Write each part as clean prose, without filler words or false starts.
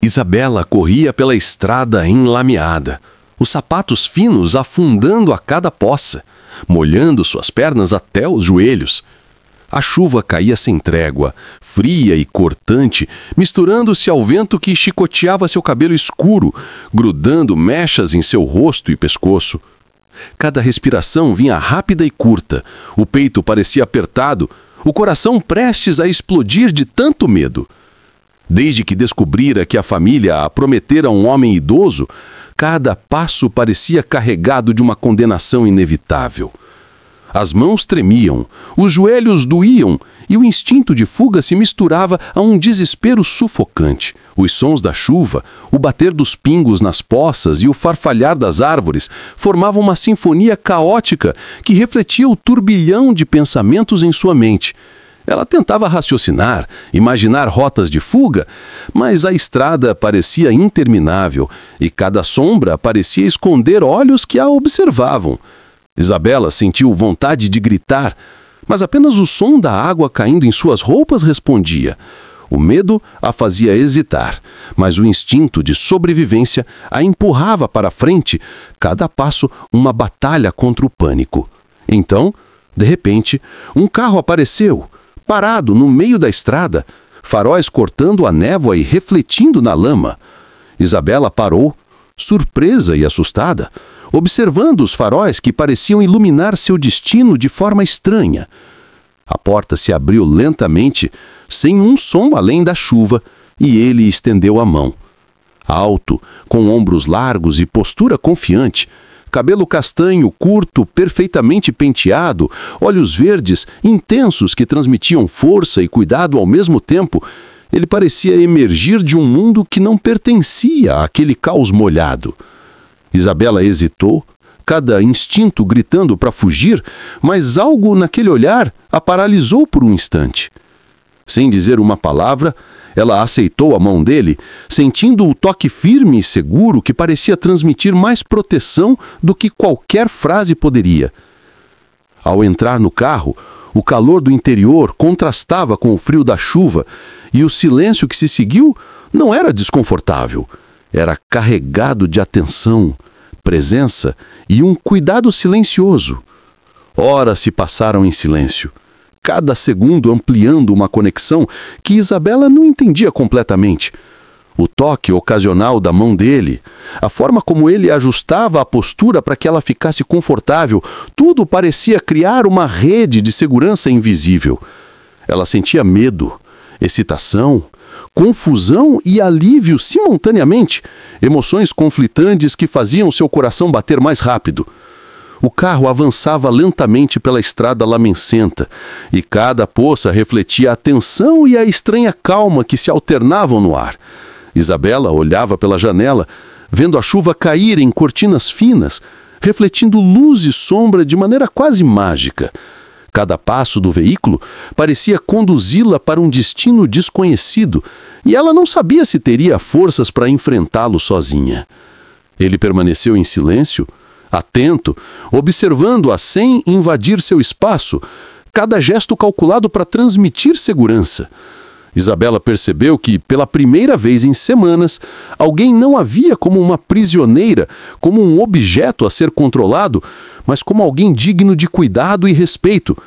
Isabela corria pela estrada enlameada, os sapatos finos afundando a cada poça, molhando suas pernas até os joelhos. A chuva caía sem trégua, fria e cortante, misturando-se ao vento que chicoteava seu cabelo escuro, grudando mechas em seu rosto e pescoço. Cada respiração vinha rápida e curta, o peito parecia apertado, o coração prestes a explodir de tanto medo. Desde que descobrira que a família a prometera um homem idoso, cada passo parecia carregado de uma condenação inevitável. As mãos tremiam, os joelhos doíam e o instinto de fuga se misturava a um desespero sufocante. Os sons da chuva, o bater dos pingos nas poças e o farfalhar das árvores formavam uma sinfonia caótica que refletia o turbilhão de pensamentos em sua mente. Ela tentava raciocinar, imaginar rotas de fuga, mas a estrada parecia interminável e cada sombra parecia esconder olhos que a observavam. Isabela sentiu vontade de gritar, mas apenas o som da água caindo em suas roupas respondia. O medo a fazia hesitar, mas o instinto de sobrevivência a empurrava para frente, cada passo uma batalha contra o pânico. Então, de repente, um carro apareceu, parado no meio da estrada, faróis cortando a névoa e refletindo na lama. Isabela parou, surpresa e assustada, observando os faróis que pareciam iluminar seu destino de forma estranha. A porta se abriu lentamente, sem um som além da chuva, e ele estendeu a mão. Alto, com ombros largos e postura confiante, cabelo castanho curto, perfeitamente penteado, olhos verdes, intensos que transmitiam força e cuidado ao mesmo tempo, ele parecia emergir de um mundo que não pertencia àquele caos molhado. Isabela hesitou, cada instinto gritando para fugir, mas algo naquele olhar a paralisou por um instante. Sem dizer uma palavra, ela aceitou a mão dele, sentindo o toque firme e seguro que parecia transmitir mais proteção do que qualquer frase poderia. Ao entrar no carro, o calor do interior contrastava com o frio da chuva e o silêncio que se seguiu não era desconfortável, era carregado de atenção, presença e um cuidado silencioso. Horas se passaram em silêncio, cada segundo ampliando uma conexão que Isabela não entendia completamente. O toque ocasional da mão dele, a forma como ele ajustava a postura para que ela ficasse confortável, tudo parecia criar uma rede de segurança invisível. Ela sentia medo, excitação, confusão e alívio simultaneamente, emoções conflitantes que faziam seu coração bater mais rápido. O carro avançava lentamente pela estrada lamecenta, e cada poça refletia a tensão e a estranha calma que se alternavam no ar. Isabela olhava pela janela, vendo a chuva cair em cortinas finas, refletindo luz e sombra de maneira quase mágica. Cada passo do veículo parecia conduzi-la para um destino desconhecido, e ela não sabia se teria forças para enfrentá-lo sozinha. Ele permaneceu em silêncio, atento, observando-a sem invadir seu espaço, cada gesto calculado para transmitir segurança. Isabela percebeu que, pela primeira vez em semanas, alguém não a via como uma prisioneira, como um objeto a ser controlado, mas como alguém digno de cuidado e respeito.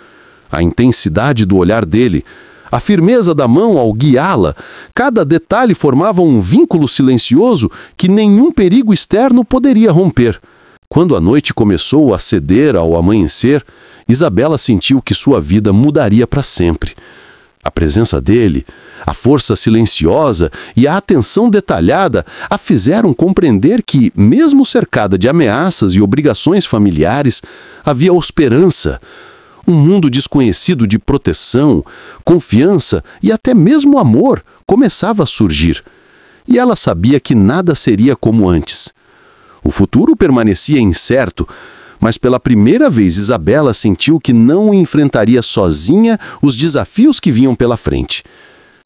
A intensidade do olhar dele, a firmeza da mão ao guiá-la, cada detalhe formava um vínculo silencioso que nenhum perigo externo poderia romper. Quando a noite começou a ceder ao amanhecer, Isabela sentiu que sua vida mudaria para sempre. A presença dele, a força silenciosa e a atenção detalhada a fizeram compreender que, mesmo cercada de ameaças e obrigações familiares, havia esperança. Um mundo desconhecido de proteção, confiança e até mesmo amor começava a surgir. E ela sabia que nada seria como antes. O futuro permanecia incerto, mas pela primeira vez Isabela sentiu que não enfrentaria sozinha os desafios que vinham pela frente.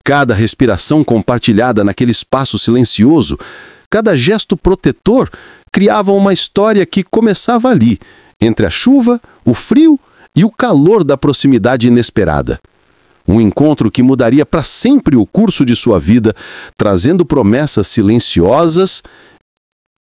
Cada respiração compartilhada naquele espaço silencioso, cada gesto protetor, criava uma história que começava ali, entre a chuva, o frio e o calor da proximidade inesperada. Um encontro que mudaria para sempre o curso de sua vida, trazendo promessas silenciosas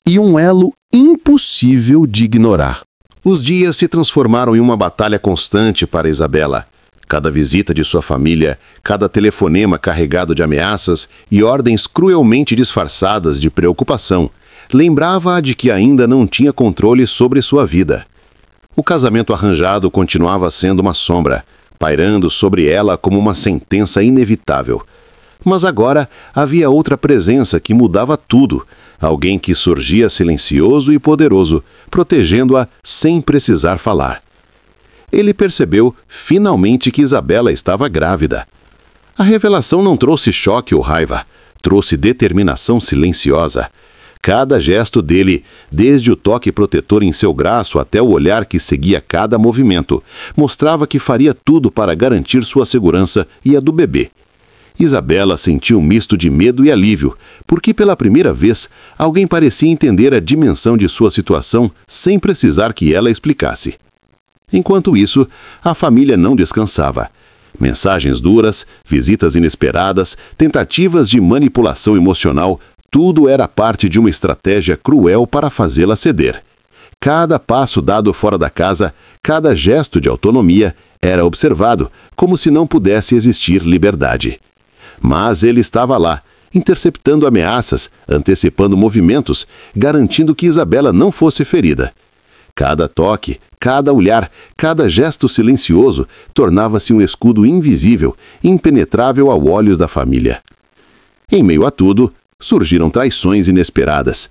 e um elo impossível de ignorar. Os dias se transformaram em uma batalha constante para Isabela. Cada visita de sua família, cada telefonema carregado de ameaças e ordens cruelmente disfarçadas de preocupação, lembrava-a de que ainda não tinha controle sobre sua vida. O casamento arranjado continuava sendo uma sombra, pairando sobre ela como uma sentença inevitável. Mas agora havia outra presença que mudava tudo, alguém que surgia silencioso e poderoso, protegendo-a sem precisar falar. Ele percebeu, finalmente, que Isabela estava grávida. A revelação não trouxe choque ou raiva, trouxe determinação silenciosa. Cada gesto dele, desde o toque protetor em seu braço até o olhar que seguia cada movimento, mostrava que faria tudo para garantir sua segurança e a do bebê. Isabela sentiu um misto de medo e alívio, porque pela primeira vez alguém parecia entender a dimensão de sua situação sem precisar que ela explicasse. Enquanto isso, a família não descansava. Mensagens duras, visitas inesperadas, tentativas de manipulação emocional, tudo era parte de uma estratégia cruel para fazê-la ceder. Cada passo dado fora da casa, cada gesto de autonomia, era observado, como se não pudesse existir liberdade. Mas ele estava lá, interceptando ameaças, antecipando movimentos, garantindo que Isabela não fosse ferida. Cada toque, cada olhar, cada gesto silencioso tornava-se um escudo invisível, impenetrável aos olhos da família. Em meio a tudo, surgiram traições inesperadas.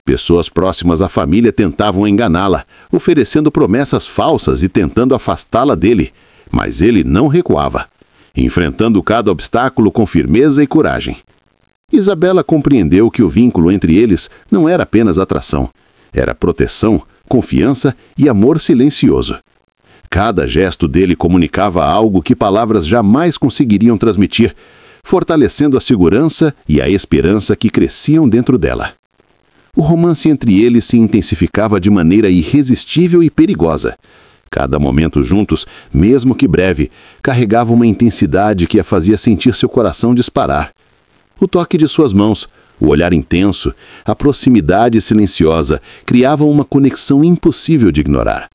Pessoas próximas à família tentavam enganá-la, oferecendo promessas falsas e tentando afastá-la dele, mas ele não recuava, enfrentando cada obstáculo com firmeza e coragem. Isabela compreendeu que o vínculo entre eles não era apenas atração, era proteção, confiança e amor silencioso. Cada gesto dele comunicava algo que palavras jamais conseguiriam transmitir, fortalecendo a segurança e a esperança que cresciam dentro dela. O romance entre eles se intensificava de maneira irresistível e perigosa. Cada momento juntos, mesmo que breve, carregava uma intensidade que a fazia sentir seu coração disparar. O toque de suas mãos, o olhar intenso, a proximidade silenciosa criavam uma conexão impossível de ignorar.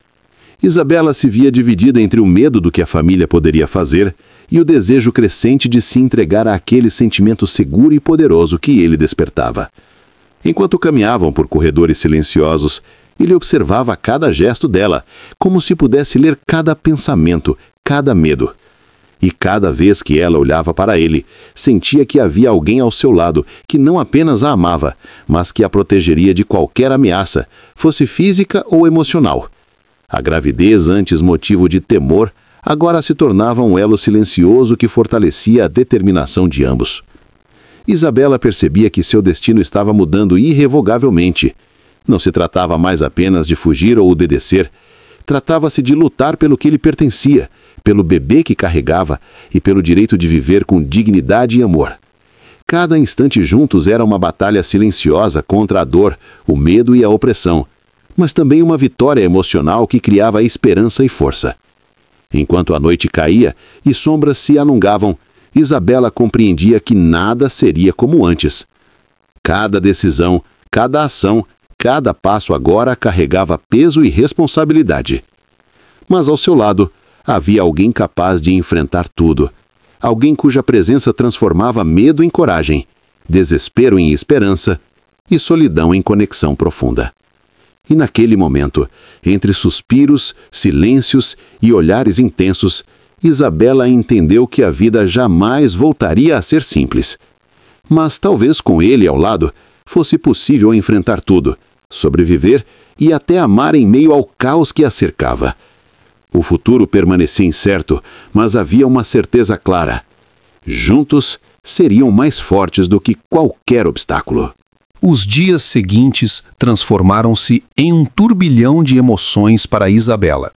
Isabela se via dividida entre o medo do que a família poderia fazer e o desejo crescente de se entregar àquele sentimento seguro e poderoso que ele despertava. Enquanto caminhavam por corredores silenciosos, ele observava cada gesto dela, como se pudesse ler cada pensamento, cada medo. E cada vez que ela olhava para ele, sentia que havia alguém ao seu lado que não apenas a amava, mas que a protegeria de qualquer ameaça, fosse física ou emocional. A gravidez, antes motivo de temor, agora se tornava um elo silencioso que fortalecia a determinação de ambos. Isabela percebia que seu destino estava mudando irrevogavelmente. Não se tratava mais apenas de fugir ou obedecer. Tratava-se de lutar pelo que lhe pertencia, pelo bebê que carregava e pelo direito de viver com dignidade e amor. Cada instante juntos era uma batalha silenciosa contra a dor, o medo e a opressão, mas também uma vitória emocional que criava esperança e força. Enquanto a noite caía e sombras se alongavam, Isabela compreendia que nada seria como antes. Cada decisão, cada ação, cada passo agora carregava peso e responsabilidade. Mas ao seu lado, havia alguém capaz de enfrentar tudo. Alguém cuja presença transformava medo em coragem, desespero em esperança e solidão em conexão profunda. E naquele momento, entre suspiros, silêncios e olhares intensos, Isabela entendeu que a vida jamais voltaria a ser simples. Mas talvez com ele ao lado, fosse possível enfrentar tudo, sobreviver e até amar em meio ao caos que a cercava. O futuro permanecia incerto, mas havia uma certeza clara. Juntos, seriam mais fortes do que qualquer obstáculo. Os dias seguintes transformaram-se em um turbilhão de emoções para Isabela.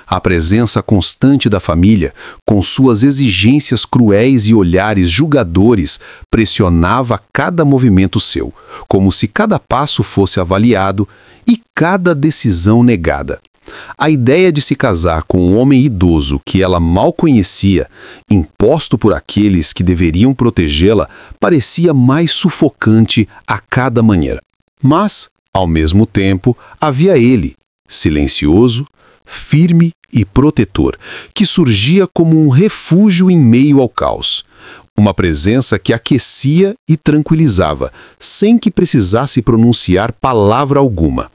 A presença constante da família, com suas exigências cruéis e olhares julgadores, pressionava cada movimento seu, como se cada passo fosse avaliado e cada decisão negada. A ideia de se casar com um homem idoso que ela mal conhecia, imposto por aqueles que deveriam protegê-la, parecia mais sufocante a cada manhã. Mas, ao mesmo tempo, havia ele, silencioso, firme e protetor, que surgia como um refúgio em meio ao caos. Uma presença que aquecia e tranquilizava, sem que precisasse pronunciar palavra alguma.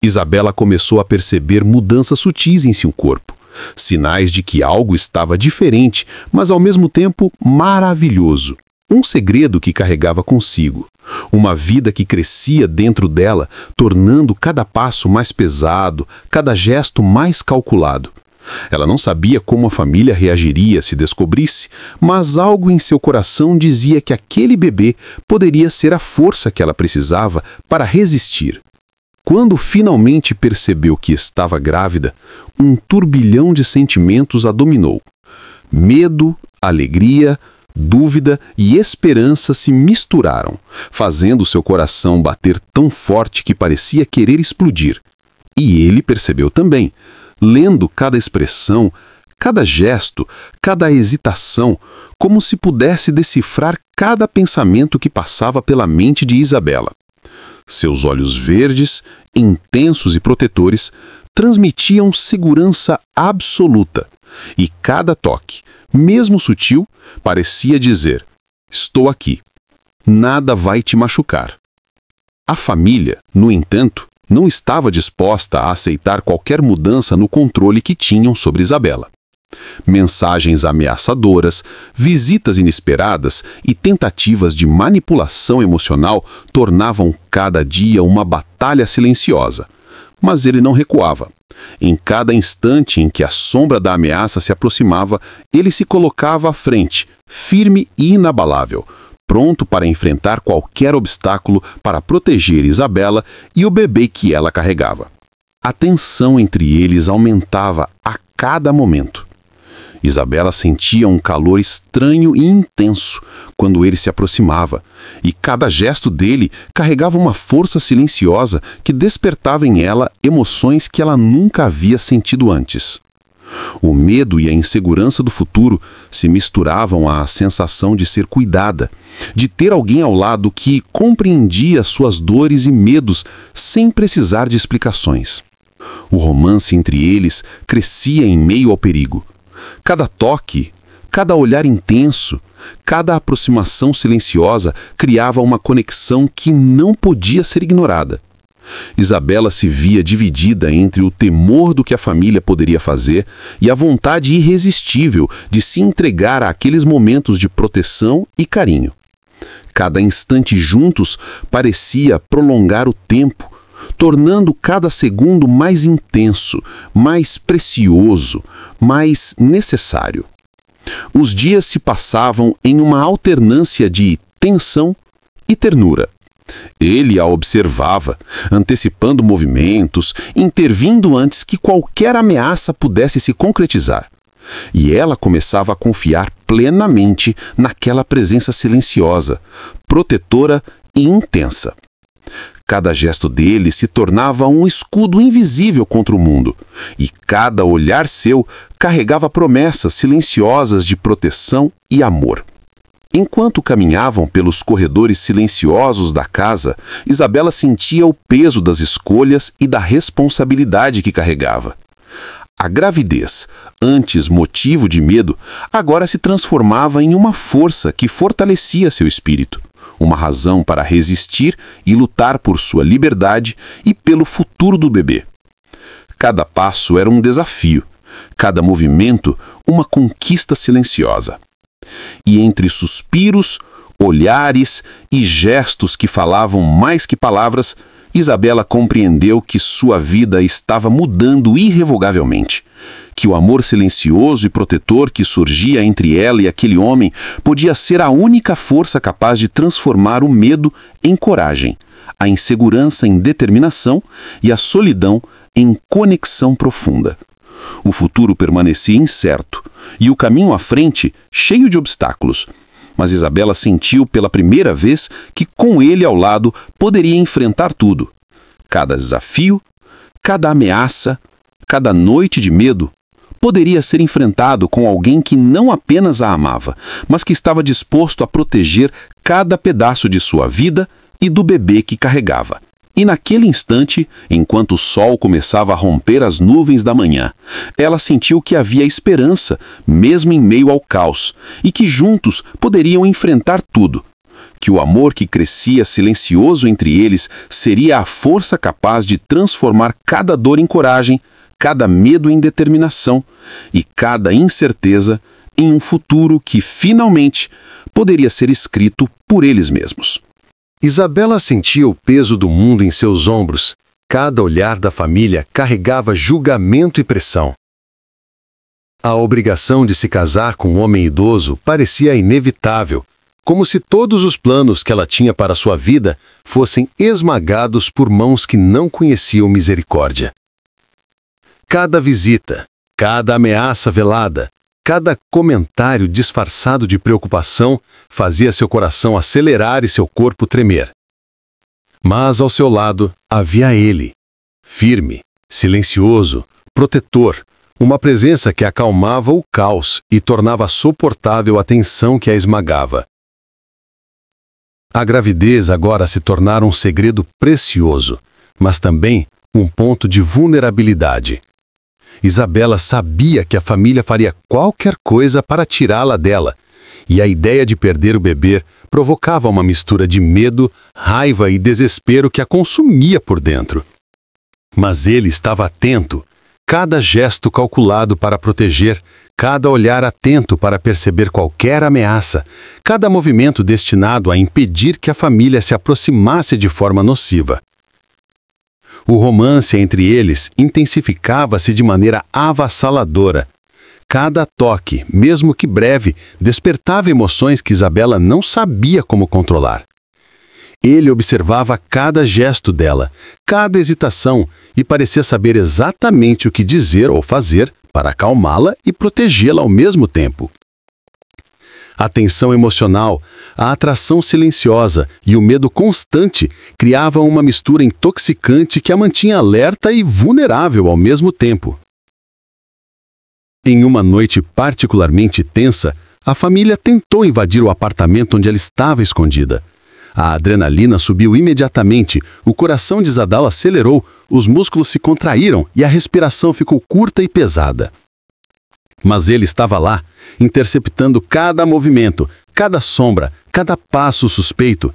Isabela começou a perceber mudanças sutis em seu corpo, sinais de que algo estava diferente, mas ao mesmo tempo maravilhoso. Um segredo que carregava consigo, uma vida que crescia dentro dela, tornando cada passo mais pesado, cada gesto mais calculado. Ela não sabia como a família reagiria se descobrisse, mas algo em seu coração dizia que aquele bebê poderia ser a força que ela precisava para resistir. Quando finalmente percebeu que estava grávida, um turbilhão de sentimentos a dominou. Medo, alegria, dúvida e esperança se misturaram, fazendo seu coração bater tão forte que parecia querer explodir. E ele percebeu também, lendo cada expressão, cada gesto, cada hesitação, como se pudesse decifrar cada pensamento que passava pela mente de Isabela. Seus olhos verdes, intensos e protetores, transmitiam segurança absoluta, e cada toque, mesmo sutil, parecia dizer: estou aqui, nada vai te machucar. A família, no entanto, não estava disposta a aceitar qualquer mudança no controle que tinham sobre Isabela. Mensagens ameaçadoras, visitas inesperadas e tentativas de manipulação emocional tornavam cada dia uma batalha silenciosa. Mas ele não recuava. Em cada instante em que a sombra da ameaça se aproximava, ele se colocava à frente, firme e inabalável, pronto para enfrentar qualquer obstáculo para proteger Isabela e o bebê que ela carregava. A tensão entre eles aumentava a cada momento. Isabela sentia um calor estranho e intenso quando ele se aproximava, e cada gesto dele carregava uma força silenciosa que despertava em ela emoções que ela nunca havia sentido antes. O medo e a insegurança do futuro se misturavam à sensação de ser cuidada, de ter alguém ao lado que compreendia suas dores e medos sem precisar de explicações. O romance entre eles crescia em meio ao perigo. Cada toque, cada olhar intenso, cada aproximação silenciosa criava uma conexão que não podia ser ignorada. Isabela se via dividida entre o temor do que a família poderia fazer e a vontade irresistível de se entregar àqueles momentos de proteção e carinho. Cada instante juntos parecia prolongar o tempo, tornando cada segundo mais intenso, mais precioso, mais necessário. Os dias se passavam em uma alternância de tensão e ternura. Ele a observava, antecipando movimentos, intervindo antes que qualquer ameaça pudesse se concretizar. E ela começava a confiar plenamente naquela presença silenciosa, protetora e intensa. Cada gesto dele se tornava um escudo invisível contra o mundo, e cada olhar seu carregava promessas silenciosas de proteção e amor. Enquanto caminhavam pelos corredores silenciosos da casa, Isabela sentia o peso das escolhas e da responsabilidade que carregava. A gravidez, antes motivo de medo, agora se transformava em uma força que fortalecia seu espírito, uma razão para resistir e lutar por sua liberdade e pelo futuro do bebê. Cada passo era um desafio, cada movimento uma conquista silenciosa. E entre suspiros, olhares e gestos que falavam mais que palavras, Isabela compreendeu que sua vida estava mudando irrevogavelmente, que o amor silencioso e protetor que surgia entre ela e aquele homem podia ser a única força capaz de transformar o medo em coragem, a insegurança em determinação e a solidão em conexão profunda. O futuro permanecia incerto e o caminho à frente cheio de obstáculos, mas Isabela sentiu pela primeira vez que com ele ao lado poderia enfrentar tudo. Cada desafio, cada ameaça, cada noite de medo, poderia ser enfrentado com alguém que não apenas a amava, mas que estava disposto a proteger cada pedaço de sua vida e do bebê que carregava. E naquele instante, enquanto o sol começava a romper as nuvens da manhã, ela sentiu que havia esperança, mesmo em meio ao caos, e que juntos poderiam enfrentar tudo. Que o amor que crescia silencioso entre eles seria a força capaz de transformar cada dor em coragem, cada medo em determinação e cada incerteza em um futuro que, finalmente, poderia ser escrito por eles mesmos. Isabela sentia o peso do mundo em seus ombros. Cada olhar da família carregava julgamento e pressão. A obrigação de se casar com um homem idoso parecia inevitável, como se todos os planos que ela tinha para sua vida fossem esmagados por mãos que não conheciam misericórdia. Cada visita, cada ameaça velada, cada comentário disfarçado de preocupação fazia seu coração acelerar e seu corpo tremer. Mas ao seu lado havia ele, firme, silencioso, protetor, uma presença que acalmava o caos e tornava suportável a tensão que a esmagava. A gravidez agora se tornara um segredo precioso, mas também um ponto de vulnerabilidade. Isabela sabia que a família faria qualquer coisa para tirá-la dela, e a ideia de perder o bebê provocava uma mistura de medo, raiva e desespero que a consumia por dentro. Mas ele estava atento, cada gesto calculado para proteger, cada olhar atento para perceber qualquer ameaça, cada movimento destinado a impedir que a família se aproximasse de forma nociva. O romance entre eles intensificava-se de maneira avassaladora. Cada toque, mesmo que breve, despertava emoções que Isabela não sabia como controlar. Ele observava cada gesto dela, cada hesitação, e parecia saber exatamente o que dizer ou fazer para acalmá-la e protegê-la ao mesmo tempo. A tensão emocional, a atração silenciosa e o medo constante criavam uma mistura intoxicante que a mantinha alerta e vulnerável ao mesmo tempo. Em uma noite particularmente tensa, a família tentou invadir o apartamento onde ela estava escondida. A adrenalina subiu imediatamente, o coração de Isadala acelerou, os músculos se contraíram e a respiração ficou curta e pesada. Mas ele estava lá, interceptando cada movimento, cada sombra, cada passo suspeito.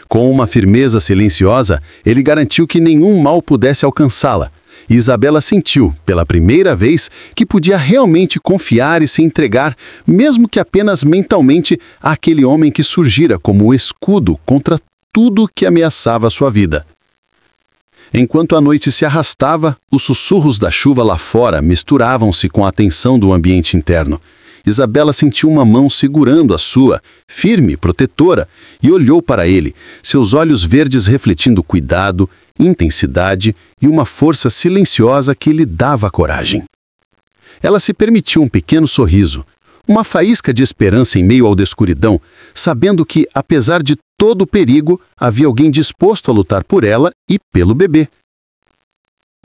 Com uma firmeza silenciosa, ele garantiu que nenhum mal pudesse alcançá-la. E Isabela sentiu, pela primeira vez, que podia realmente confiar e se entregar, mesmo que apenas mentalmente, àquele homem que surgira como o escudo contra tudo que ameaçava sua vida. Enquanto a noite se arrastava, os sussurros da chuva lá fora misturavam-se com a tensão do ambiente interno. Isabela sentiu uma mão segurando a sua, firme, protetora, e olhou para ele, seus olhos verdes refletindo cuidado, intensidade e uma força silenciosa que lhe dava coragem. Ela se permitiu um pequeno sorriso, uma faísca de esperança em meio ao da escuridão, sabendo que, apesar de todo o perigo, havia alguém disposto a lutar por ela e pelo bebê.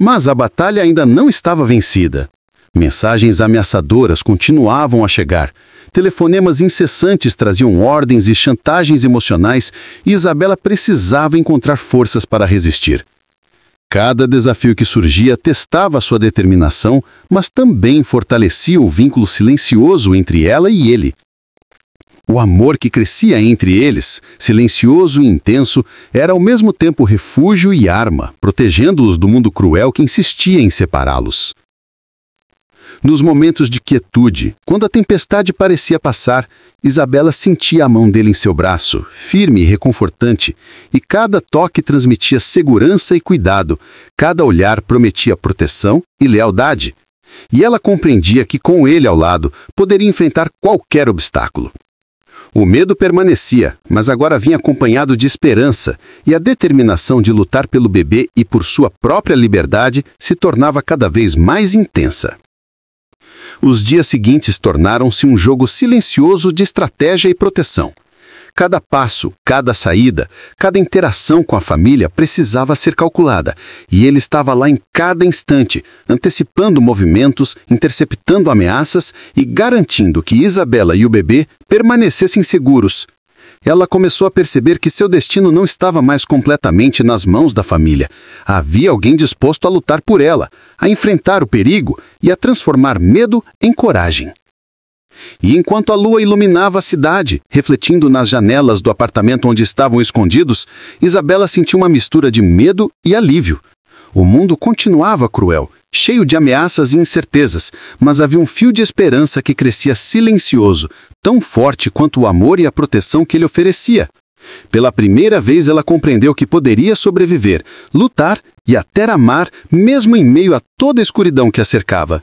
Mas a batalha ainda não estava vencida. Mensagens ameaçadoras continuavam a chegar. Telefonemas incessantes traziam ordens e chantagens emocionais e Isabela precisava encontrar forças para resistir. Cada desafio que surgia testava sua determinação, mas também fortalecia o vínculo silencioso entre ela e ele. O amor que crescia entre eles, silencioso e intenso, era ao mesmo tempo refúgio e arma, protegendo-os do mundo cruel que insistia em separá-los. Nos momentos de quietude, quando a tempestade parecia passar, Isabela sentia a mão dele em seu braço, firme e reconfortante, e cada toque transmitia segurança e cuidado, cada olhar prometia proteção e lealdade. E ela compreendia que com ele ao lado poderia enfrentar qualquer obstáculo. O medo permanecia, mas agora vinha acompanhado de esperança, e a determinação de lutar pelo bebê e por sua própria liberdade se tornava cada vez mais intensa. Os dias seguintes tornaram-se um jogo silencioso de estratégia e proteção. Cada passo, cada saída, cada interação com a família precisava ser calculada, e ele estava lá em cada instante, antecipando movimentos, interceptando ameaças e garantindo que Isabela e o bebê permanecessem seguros. Ela começou a perceber que seu destino não estava mais completamente nas mãos da família. Havia alguém disposto a lutar por ela, a enfrentar o perigo e a transformar medo em coragem. E enquanto a lua iluminava a cidade, refletindo nas janelas do apartamento onde estavam escondidos, Isabela sentiu uma mistura de medo e alívio. O mundo continuava cruel, cheio de ameaças e incertezas, mas havia um fio de esperança que crescia silencioso, tão forte quanto o amor e a proteção que ele oferecia. Pela primeira vez ela compreendeu que poderia sobreviver, lutar e até amar, mesmo em meio a toda a escuridão que a cercava.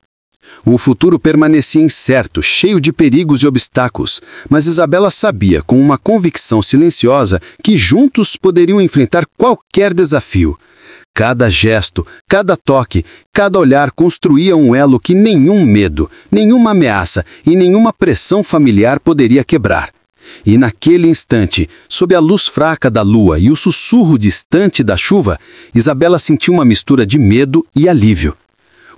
O futuro permanecia incerto, cheio de perigos e obstáculos, mas Isabela sabia, com uma convicção silenciosa, que juntos poderiam enfrentar qualquer desafio. Cada gesto, cada toque, cada olhar construía um elo que nenhum medo, nenhuma ameaça e nenhuma pressão familiar poderia quebrar. E naquele instante, sob a luz fraca da lua e o sussurro distante da chuva, Isabela sentiu uma mistura de medo e alívio.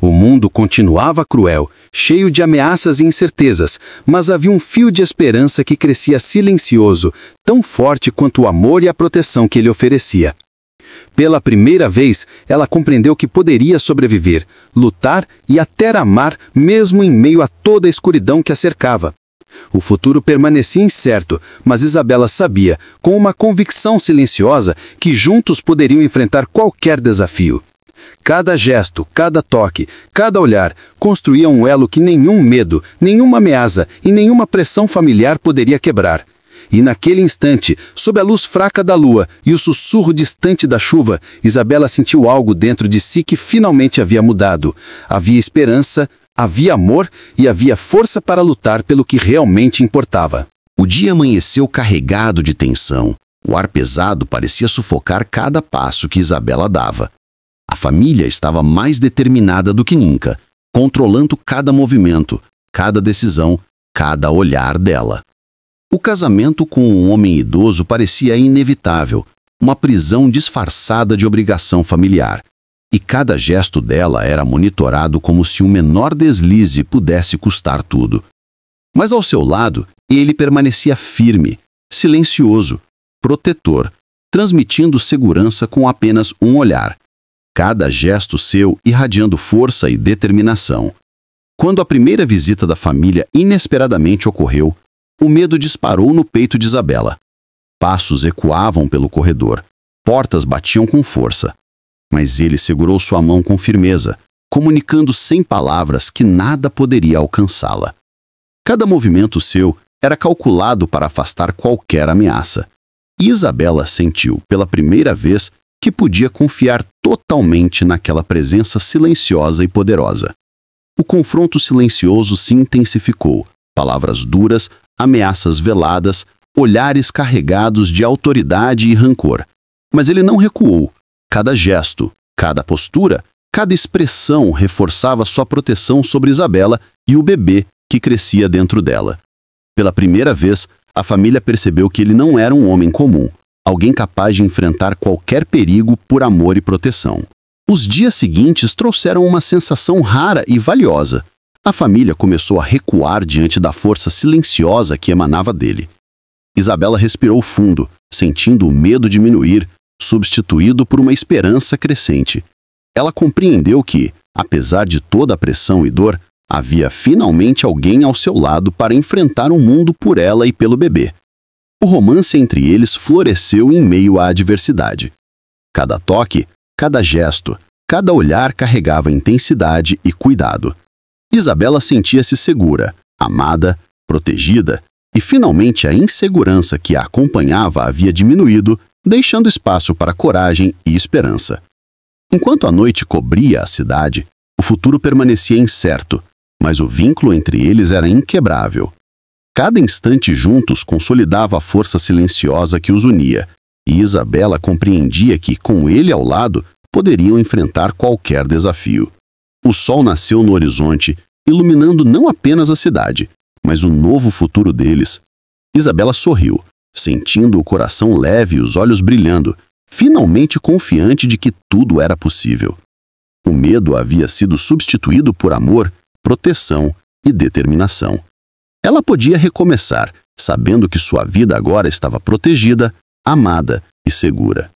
O mundo continuava cruel, cheio de ameaças e incertezas, mas havia um fio de esperança que crescia silencioso, tão forte quanto o amor e a proteção que ele oferecia. Pela primeira vez, ela compreendeu que poderia sobreviver, lutar e até amar, mesmo em meio a toda a escuridão que a cercava. O futuro permanecia incerto, mas Isabela sabia, com uma convicção silenciosa, que juntos poderiam enfrentar qualquer desafio. Cada gesto, cada toque, cada olhar construía um elo que nenhum medo, nenhuma ameaça e nenhuma pressão familiar poderia quebrar. E naquele instante, sob a luz fraca da lua e o sussurro distante da chuva, Isabela sentiu algo dentro de si que finalmente havia mudado. Havia esperança, havia amor e havia força para lutar pelo que realmente importava. O dia amanheceu carregado de tensão. O ar pesado parecia sufocar cada passo que Isabela dava. A família estava mais determinada do que nunca, controlando cada movimento, cada decisão, cada olhar dela. O casamento com um homem idoso parecia inevitável, uma prisão disfarçada de obrigação familiar, e cada gesto dela era monitorado como se o menor deslize pudesse custar tudo. Mas ao seu lado, ele permanecia firme, silencioso, protetor, transmitindo segurança com apenas um olhar. Cada gesto seu irradiando força e determinação. Quando a primeira visita da família inesperadamente ocorreu, o medo disparou no peito de Isabela. Passos ecoavam pelo corredor, portas batiam com força. Mas ele segurou sua mão com firmeza, comunicando sem palavras que nada poderia alcançá-la. Cada movimento seu era calculado para afastar qualquer ameaça. E Isabela sentiu, pela primeira vez, que podia confiar totalmente naquela presença silenciosa e poderosa. O confronto silencioso se intensificou, palavras duras, ameaças veladas, olhares carregados de autoridade e rancor. Mas ele não recuou. Cada gesto, cada postura, cada expressão reforçava sua proteção sobre Isabela e o bebê que crescia dentro dela. Pela primeira vez, a família percebeu que ele não era um homem comum, alguém capaz de enfrentar qualquer perigo por amor e proteção. Os dias seguintes trouxeram uma sensação rara e valiosa. A família começou a recuar diante da força silenciosa que emanava dele. Isabela respirou fundo, sentindo o medo diminuir, substituído por uma esperança crescente. Ela compreendeu que, apesar de toda a pressão e dor, havia finalmente alguém ao seu lado para enfrentar o mundo por ela e pelo bebê. O romance entre eles floresceu em meio à adversidade. Cada toque, cada gesto, cada olhar carregava intensidade e cuidado. Isabela sentia-se segura, amada, protegida, e finalmente a insegurança que a acompanhava havia diminuído, deixando espaço para coragem e esperança. Enquanto a noite cobria a cidade, o futuro permanecia incerto, mas o vínculo entre eles era inquebrável. Cada instante juntos consolidava a força silenciosa que os unia, e Isabela compreendia que, com ele ao lado, poderiam enfrentar qualquer desafio. O sol nasceu no horizonte, iluminando não apenas a cidade, mas o novo futuro deles. Isabela sorriu, sentindo o coração leve e os olhos brilhando, finalmente confiante de que tudo era possível. O medo havia sido substituído por amor, proteção e determinação. Ela podia recomeçar, sabendo que sua vida agora estava protegida, amada e segura.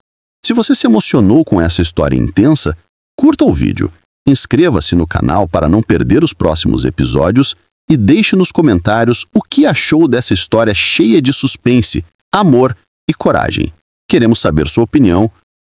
Se você se emocionou com essa história intensa, curta o vídeo, inscreva-se no canal para não perder os próximos episódios e deixe nos comentários o que achou dessa história cheia de suspense, amor e coragem. Queremos saber sua opinião